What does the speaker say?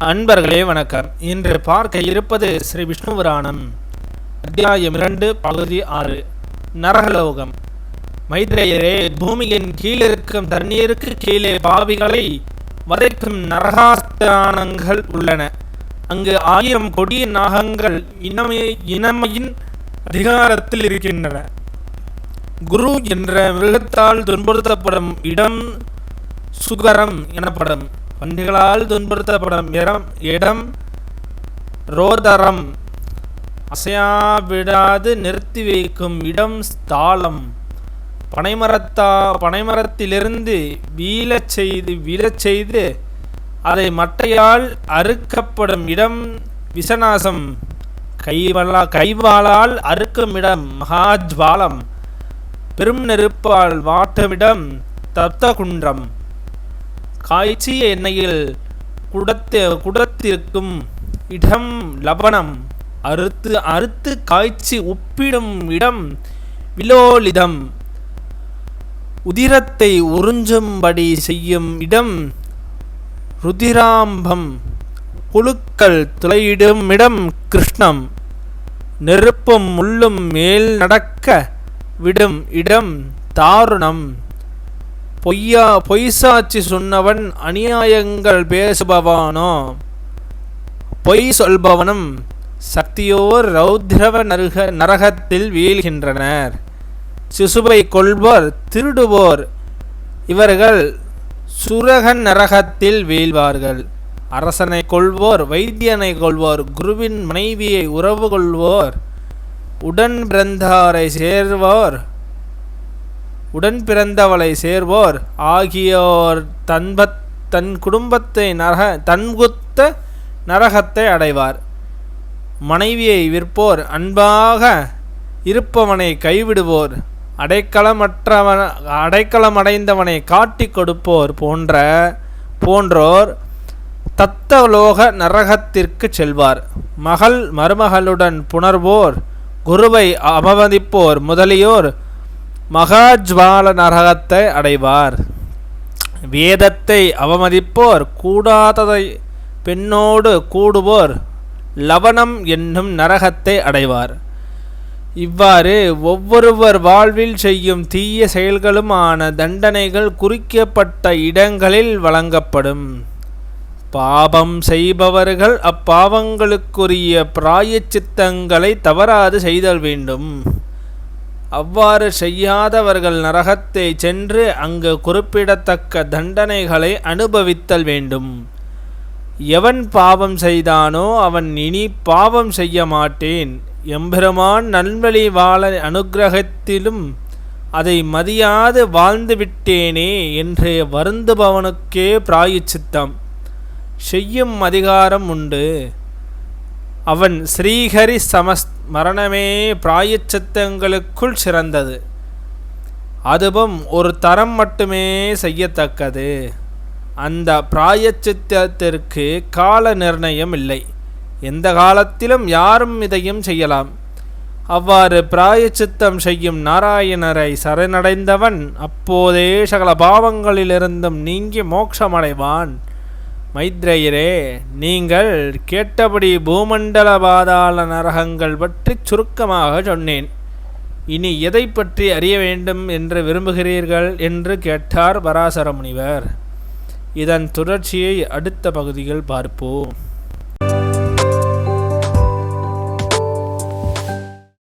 அன்பர்களே வணக்கம். இன்று பார்க்க இருப்பது ஸ்ரீ விஷ்ணு புராணம் அத்தியாயம் 2 பகுதி 6 நரகலோகம். மைத்ரேயரே, பூமியின் கீழிருக்கும் தண்ணீருக்கு கீழே பாவிகளை வதைக்கும் நரகாஸ்தானங்கள் உள்ளன. அங்கு 1000 கொடிய நாகங்கள் இனமையின் அதிகாரத்தில் இருக்கின்றன. குரு என்ற மிருகத்தால் துன்புறுத்தப்படும் இடம் சுகரம் எனப்படும். பன்றிகளால் துன்புறுத்தப்படும் இடம் ரோதரம். அசையாவிடாது நிறுத்தி வைக்கும் இடம் ஸ்தாலம். பனைமரத்திலிருந்து வீழச் செய்து அதை மட்டையால் அறுக்கப்படும் இடம் விசநாசம். கைவாளால் அறுக்கும் இடம் மகாஜ்வாலம். பெரும் நெருப்பால் வாட்டுமிடம் தப்தகுன்றம். காய்ச்சிய எண்ணெயில் குடத்திருக்கும் இடம் லவணம். அறுத்து காய்ச்சி உப்பிடும் இடம் விலோலிதம். உதிரத்தை உறிஞ்சும்படி செய்யும் இடம் ருதிராம்பம். புழுக்கள் துளையிடும் இடம் கிருஷ்ணம். நெருப்பும் முள்ளும் மேல் நடக்க விடும் இடம் தாருணம். பொய் சாட்சி சொன்னவன் அநியாயங்கள் பேசுபவனோ பொய் சொல்பவனும் சக்தியோர் ரௌத்ரவ நரகத்தில் வீழ்கின்றனர். சிசுவை கொள்வோர் திருடுவோர் இவர்கள் சுரகன் நரகத்தில் வீழ்வார்கள். அரசனை கொள்வோர் வைத்தியனை கொள்வோர் குருவின் மனைவியை உறவு கொள்வோர் உடன் பிறந்தவளை சேர்வோர் ஆகியோர் தன் குடும்பத்தை தன்குத்த நரகத்தை அடைவார். மனைவியை விற்போர், அன்பாக இருப்பவனை கைவிடுவோர், அடைக்கலமடைந்தவனை காட்டி கொடுப்போர் போன்றோர் தத்தலோக நரகத்திற்கு செல்வார். மருமகளுடன் புணர்வோர், குருவை அவமதிப்போர் முதலியோர் மகாஜ்வால நரகத்தை அடைவார். வேதத்தை அவமதிப்போர், கூடாததை பெண்ணோடு கூடுவோர் லவணம் என்னும் நரகத்தை அடைவார். இவ்வாறு ஒவ்வொருவர் வாழ்வில் செய்யும் தீய செயல்களுமான தண்டனைகள் குறிக்கப்பட்ட இடங்களில் வழங்கப்படும். பாபம் செய்பவர்கள் அப்பாவங்களுக்குரிய பிராயச்சித்தங்களை தவறாது செய்தல் வேண்டும். அவ்வாறு செய்யாதவர்கள் நரகத்தை சென்று அங்கு குறிப்பிடத்தக்க தண்டனைகளை அனுபவித்தல் வேண்டும். எவன் பாவம் செய்தானோ அவன் இனி பாவம் செய்ய மாட்டேன், எம்பெருமான் நல்வழி வாழ அனுக்கிரகத்திலும் அதை மதியாது வாழ்ந்துவிட்டேனே என்று வருந்துபவனுக்கே பிராயச்சித்தம் செய்யும் அதிகாரம் உண்டு. அவன் ஸ்ரீஹரி மரணமே பிராயச்சித்தங்களுக்குள் சிறந்தது. அதுவும் ஒரு தரம் மட்டுமே செய்யத்தக்கது. அந்த பிராயச்சித்தத்திற்கு கால நிர்ணயம் இல்லை. எந்த காலத்திலும் யாரும் இதையும் செய்யலாம். அவ்வாறு பிராயச்சித்தம் செய்யும் நாராயணரை சரணடைந்தவன் அப்போதே சகல பாவங்களிலிருந்தும் நீங்கி மோட்சமடைவான். மைத்ரேயரே, நீங்கள் கேட்டபடி பூமண்டல பாதாள நரகங்கள் பற்றி சுருக்கமாக சொன்னேன். இனி எதை பற்றி அறிய வேண்டும் என்று விரும்புகிறீர்கள் என்று கேட்டார் பராசர முனிவர். இதன் தொடர்ச்சியை அடுத்த பகுதியில் பார்ப்போம்.